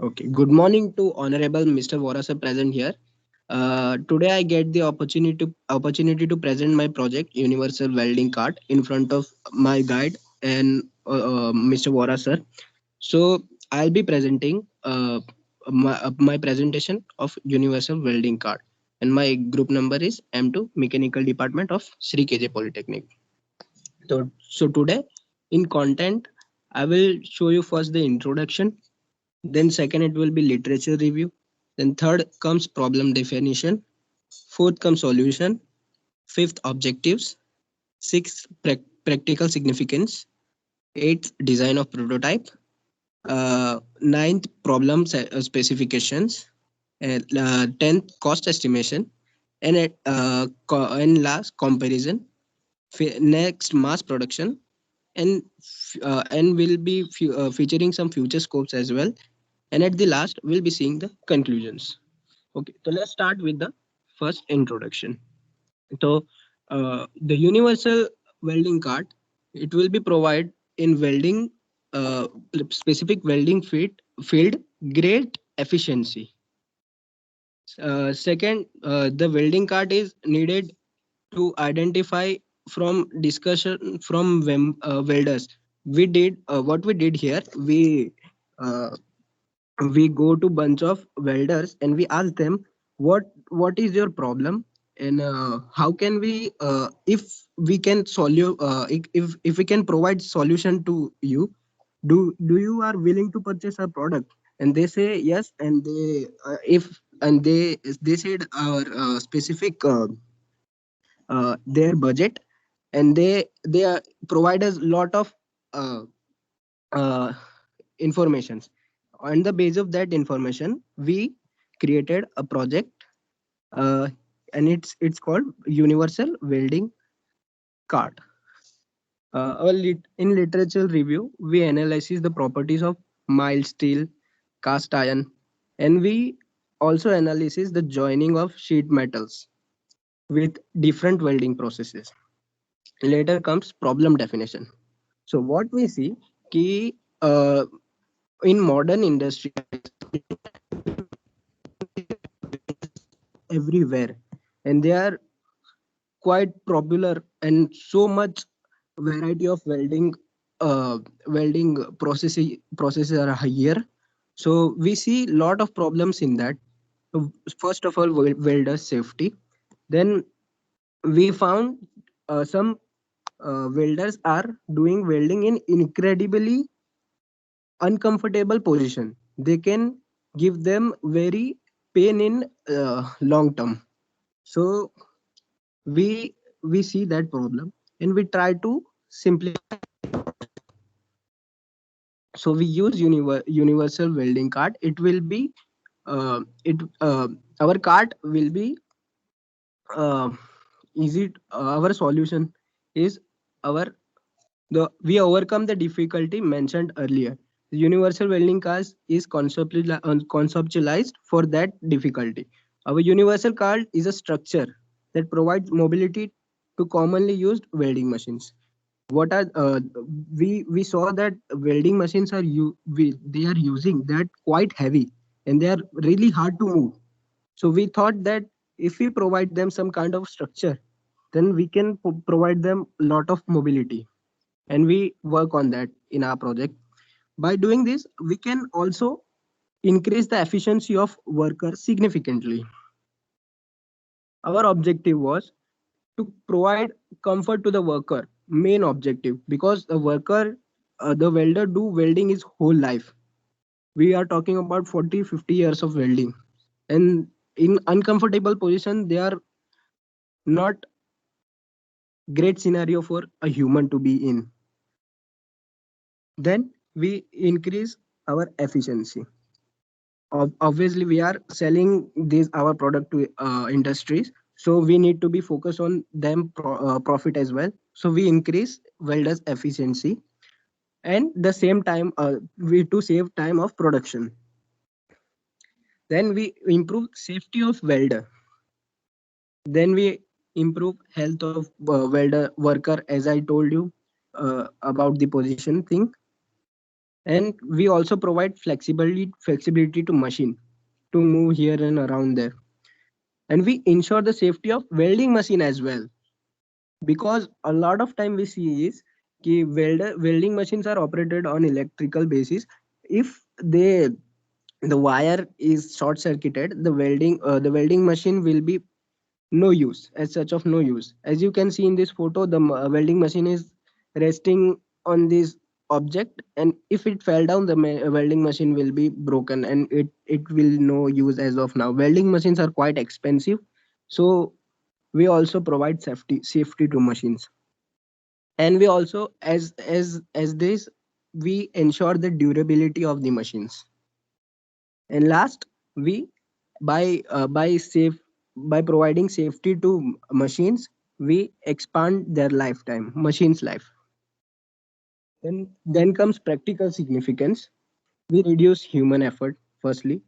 Okay. Good morning to Honorable Mr. Vorasa present here. Today I get the opportunity to present my project Universal Welding Cart in front of my guide and Mr. Vorasa. So I'll be presenting my presentation of Universal Welding Cart, and my group number is M2 Mechanical Department of Sri KJ Polytechnic. So today in content I will show you first the introduction, then second it will be literature review, then third comes problem definition, fourth comes solution, fifth objectives, sixth practical significance, eighth design of prototype, ninth problem specifications, and 10th cost estimation, and and last comparison, next mass production, and will be featuring some future scopes as well, and at the last we'll be seeing the conclusions. Okay, so let's start with the first introduction. So the universal welding cart, it will be provided in welding, specific welding field, great efficiency. Second, the welding cart is needed to identify from discussion from welders. We did what we did here. Uh, we go to bunch of welders and we ask them what is your problem, and how can we if we can solve if we can provide solution to you, do you are willing to purchase our product? And they say yes, and they if and they said our specific their budget, and they provide us lot of uh, uh, informations. On the base of that information we created a project, uh, and it's called universal welding cart. In literature review we analyze the properties of mild steel, cast iron, and we also analysis the joining of sheet metals with different welding processes. Later comes problem definition. So what we see key, in modern industry everywhere, and they are quite popular, and so much variety of welding processes are here. So we see lot of problems in that. First of all, welder safety. Then we found some welders are doing welding in incredibly uncomfortable position. They can give them very pain in long term. So we we see that problem and we try to simplify. So we use universal welding card. It will be it our card will be uh, easy. Our solution is our the we overcome the difficulty mentioned earlier. The universal welding card is conceptualized for that difficulty. Our universal card is a structure that provides mobility to commonly used welding machines. What are we saw that welding machines are they are using that quite heavy, and they are really hard to move. So we thought that if we provide them some kind of structure, then we can provide them a lot of mobility, and we work on that in our project. By doing this we can also increase the efficiency of worker significantly. Our objective was to provide comfort to the worker, main objective, because the worker, the welder do welding his whole life. We are talking about 40-50 years of welding, and in uncomfortable position they are not great scenario for a human to be in. Then we increase our efficiency. Obviously we are selling this our product to industries, so we need to be focused on them profit as well. So we increase welders efficiency, and the same time we to save time of production. Then we improve safety of welder. Then we improve health of welder worker, as I told you about the position thing. And we also provide flexibility to machine to move here and around there. And we ensure the safety of welding machine as well, because a lot of time we see is welding machines are operated on electrical basis. If the wire is short circuited, the welding machine will be no use, as such of no use. As you can see in this photo, the welding machine is resting on this object, and if it fell down, the welding machine will be broken, and it will no use as of now. Welding machines are quite expensive, so we also provide safety to machines. And we also, as this, we ensure the durability of the machines. And last, we by providing safety to machines, we expand their lifetime, machines life. Then comes practical significance. We reduce human effort firstly.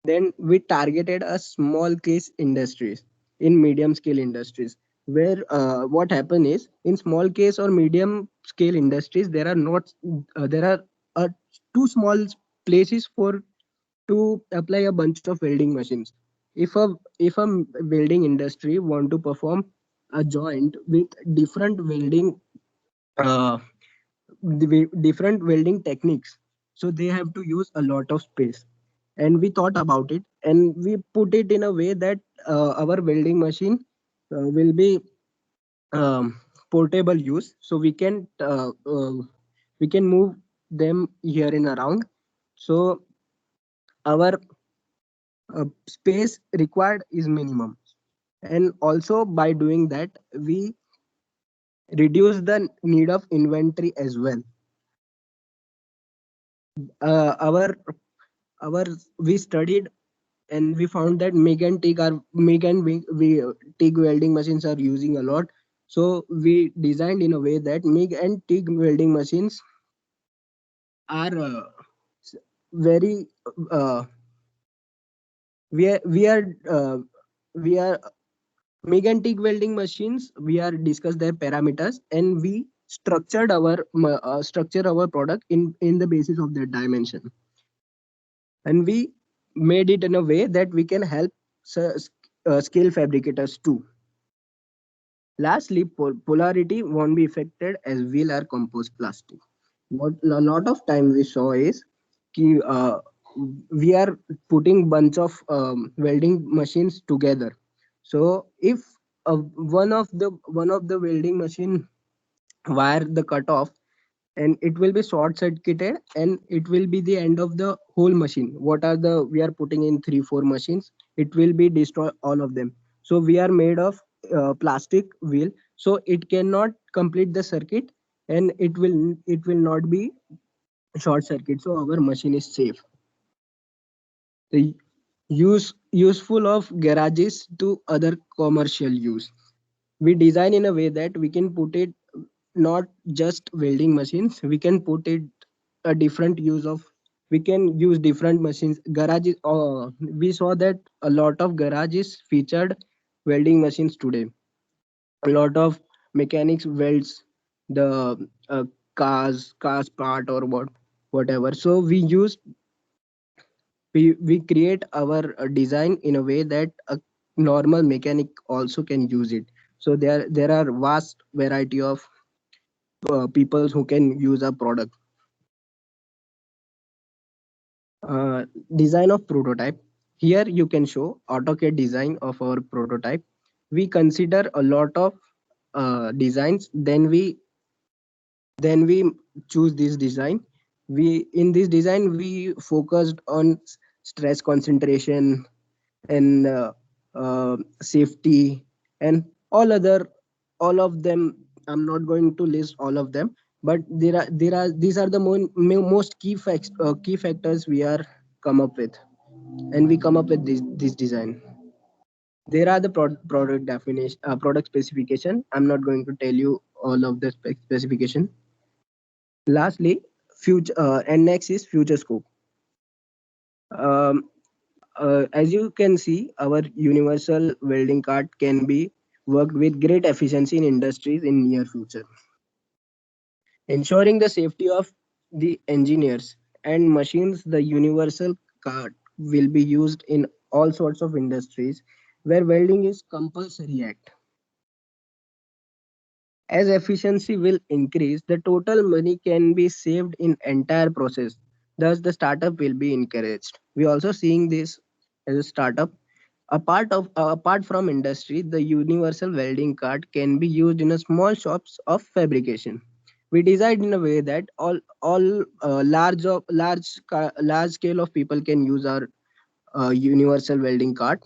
Then we targeted a small case industries, in medium scale industries, where what happen is, in small case or medium scale industries, there are not there are too small places for to apply a bunch of welding machines. If a welding industry want to perform a joint with uh, different welding techniques, so they have to use a lot of space. And we thought about it, and we put it in a way that our welding machine will be um, portable use, so we can move them here and around. So our space required is minimum. And also by doing that, we reduce the need of inventory as well. uh, our our we studied, and we found that MIG and TIG welding machines are using a lot. So we designed in a way that MIG and TIG welding machines are s- very we are we are MIG and TIG welding machines. We are discussed their parameters, and we structure our product in the basis of their dimension. And we made it in a way that we can help scale fabricators too. Lastly, polarity won't be affected as wheel or composed plastic. What a lot of time we saw is ki, we are putting bunch of welding machines together. So if one of the welding machine wire the cut off, and it will be short circuited, and it will be the end of the whole machine. What are the we are putting in 3 4 machines, it will be destroy all of them. So we are made of plastic wheel, so it cannot complete the circuit, and it will not be short circuit, so our machine is safe. The useful of garages to other commercial use. We design in a way that we can put it not just welding machines, we can put it a different use of, we can use different machines. Garages, we saw that a lot of garages featured welding machines today. A lot of mechanics welds the uh, cars part or whatever. So we create our design in a way that a normal mechanic also can use it. So there are vast variety of people who can use a product. uh, Design of prototype. Here you can show AutoCAD design of our prototype. We consider a lot of designs, then we choose this design. We in this design we focused on stress concentration and safety, and all of them. I'm not going to list all of them, but there are these are the most key factors we are come up with, and we come up with this design. There are the product definition, product specification. I'm not going to tell you all of the specification. Lastly, future and next is future scope. um, as you can see, our universal welding card can be worked with great efficiency in industries in near future, ensuring the safety of the engineers and machines. The universal card will be used in all sorts of industries where welding is compulsory act. As efficiency will increase, the total money can be saved in entire process. Thus, the startup will be encouraged. We also seeing this as a startup. Apart from industry, the universal welding card can be used in a small shops of fabrication. We designed in a way that all large scale of people can use our universal welding card.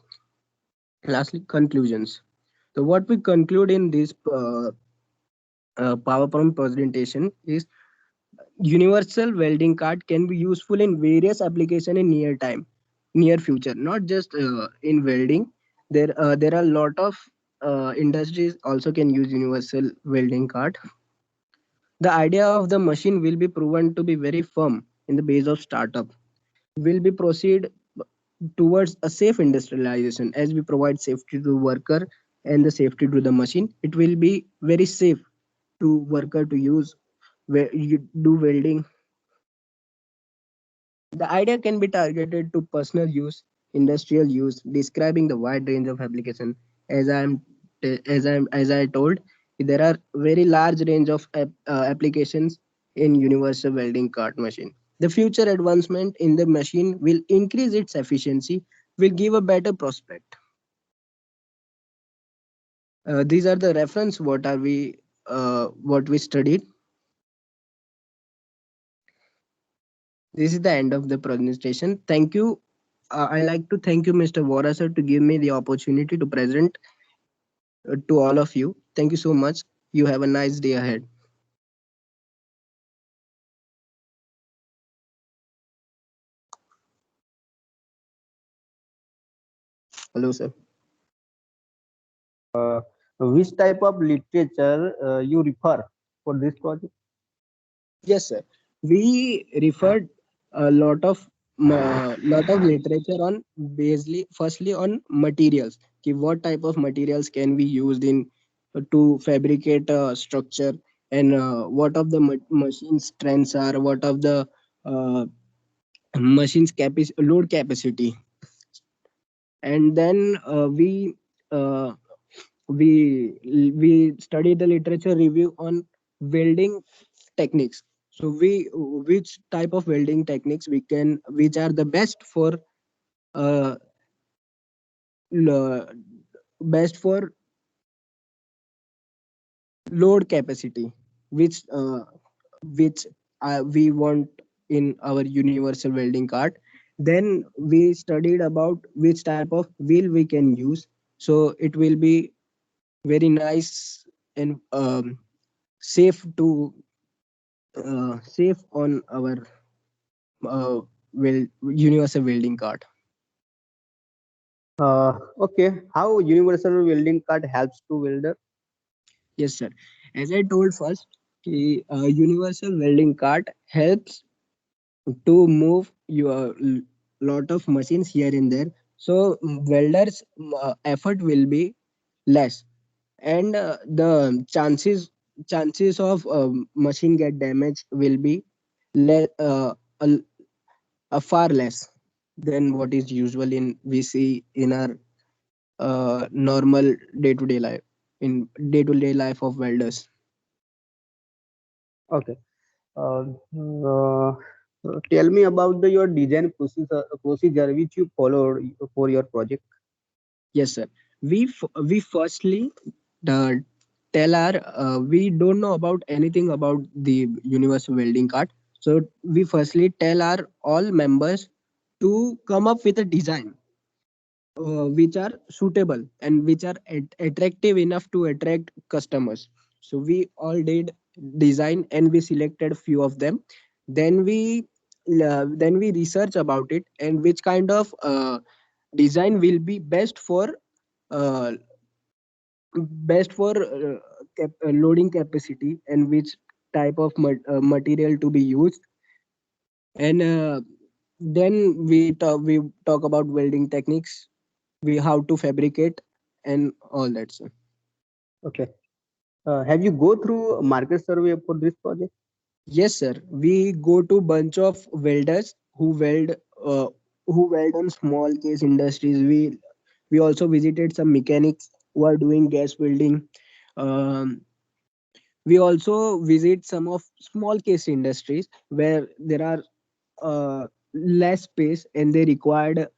Lastly, conclusions. So what we conclude in this PowerPoint presentation is universal welding card can be useful in various application in near future, not just in welding. There are a lot of industries also can use universal welding card. The idea of the machine will be proven to be very firm in the base of startup. Will be proceed towards a safe industrialization as we provide safety to worker and the safety to the machine. It will be very safe to worker to use where you do welding. The idea can be targeted to personal use, industrial use, describing the wide range of application. As as I told, there are very large range of applications in universal welding card machine. The future advancement in the machine will increase its efficiency, will give a better prospect. These are the reference what we studied. This is the end of the presentation. Thank you. I like to thank you, Mr. Vora sir, to give me the opportunity to present to all of you. Thank you so much. You have a nice day ahead. Hello, sir. Which type of literature you refer for this project? Yes, sir. We referred a lot of literature on basically firstly on materials. Ki what type of materials can be used in to fabricate a structure, and what of the machine strengths are, what of the uh, machine's load capacity. And then uh, we study the literature review on welding techniques. So we which type of welding techniques we can, which are the best for uh, l- best for load capacity, which we want in our universal welding cart. Then we studied about which type of wheel we can use, so it will be very nice and safe to safe on our universal welding cart. Okay, how universal welding card helps to welder? Yes, sir. As I told first, universal welding cart helps to move your lot of machines here and there. So welders effort will be less, and the chances of machine get damaged will be a, far less than what is usual in we see in our normal day-to-day life, in day-to-day life of welders. Okay. Uh, uh, Tell me about your design procedure which you followed for your project. Yes, sir. We firstly uh, tell our we don't know about anything about the universal welding cart. So we firstly tell our all members to come up with a design which are suitable and which are attractive enough to attract customers. So we all did design and we selected few of them. Then we research about it and which kind of design will be uh, best for loading capacity, and which type of material to be used. And then we talk about welding techniques, we how to fabricate and all that, sir. Okay. Have you go through market survey for this project? Yes, sir. We go to bunch of welders uh, who weld on small case industries. We also visited some mechanics who are doing gas welding. Um, we also visit some of small case industries where there are less space and they required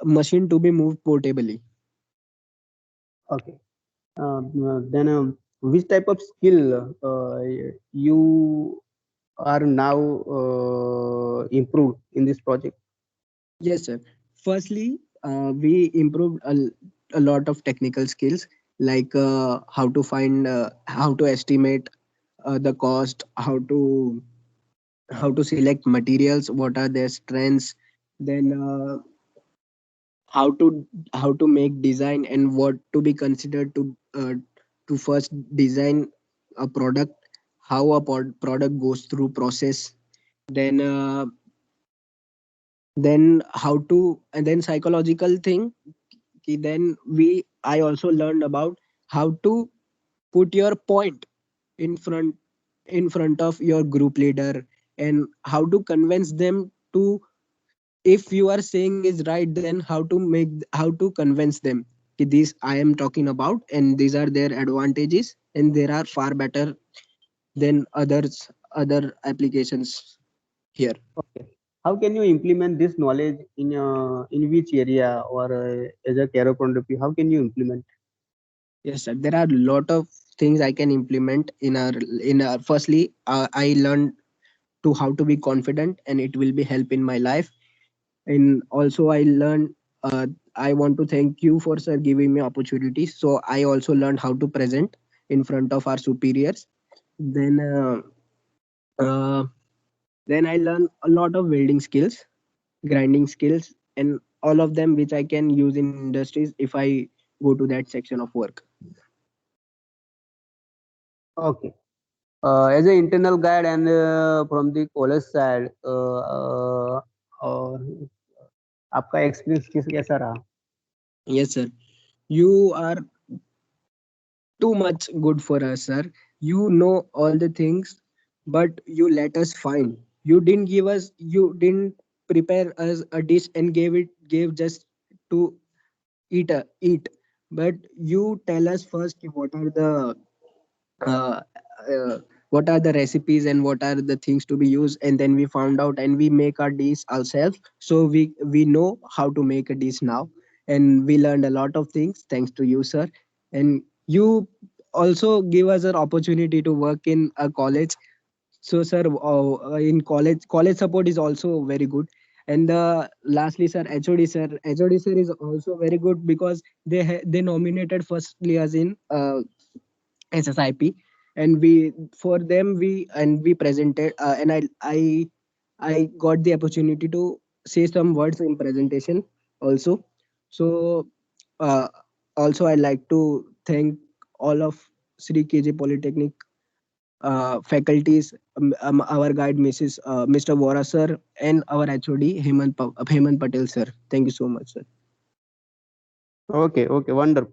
machine to be moved portably. Okay. Then which type of skill you are now improved in this project? Yes, sir. Firstly, we improved a lot of technical skills like how to estimate the cost, how to select materials, what are their strengths, then how to how to make design and what to be considered to first design a product, how a product goes through process, then how to and then psychological thing. Then we I also learned about how to put your point in front of your group leader and how to convince them to, if you are saying is right, then how to convince them कि this I am talking about and these are their advantages and there are far better than other applications here. Okay. How can you implement this knowledge in which area or as a career point of view? How can you implement? Yes, sir. There are a lot of things I can implement in our firstly, I learned to how to be confident and it will be help in my life. And also I learned, I want to thank you for sir giving me opportunities, so I also learned how to present in front of our superiors. Then uh, then I learned a lot of welding skills, grinding skills, and all of them which I can use in industries if I go to that section of work. Okay. As an internal guide and from the college side, uh, आपका experience कैसा रहा? Yes, sir. You are too much good for us, sir. You know all the things, but you let us find. You didn't prepare us a dish and gave just to eat. But you tell us first ki uh, uh, what are the recipes and what are the things to be used, and then we found out and we make our dish ourselves. So we know how to make a dish now, and we learned a lot of things thanks to you, sir. And you also give us an opportunity to work in a college. So sir, in college support is also very good. And lastly, sir, HOD sir is also very good because they nominated firstly as in SSIP, and we presented, and I got the opportunity to say some words in presentation also. So uh, also I like to thank all of Sri KJ Polytechnic faculties, our guide Mr. Vora sir, and our HOD Hemant Patel sir. Thank you so much, sir. Okay, okay, wonderful.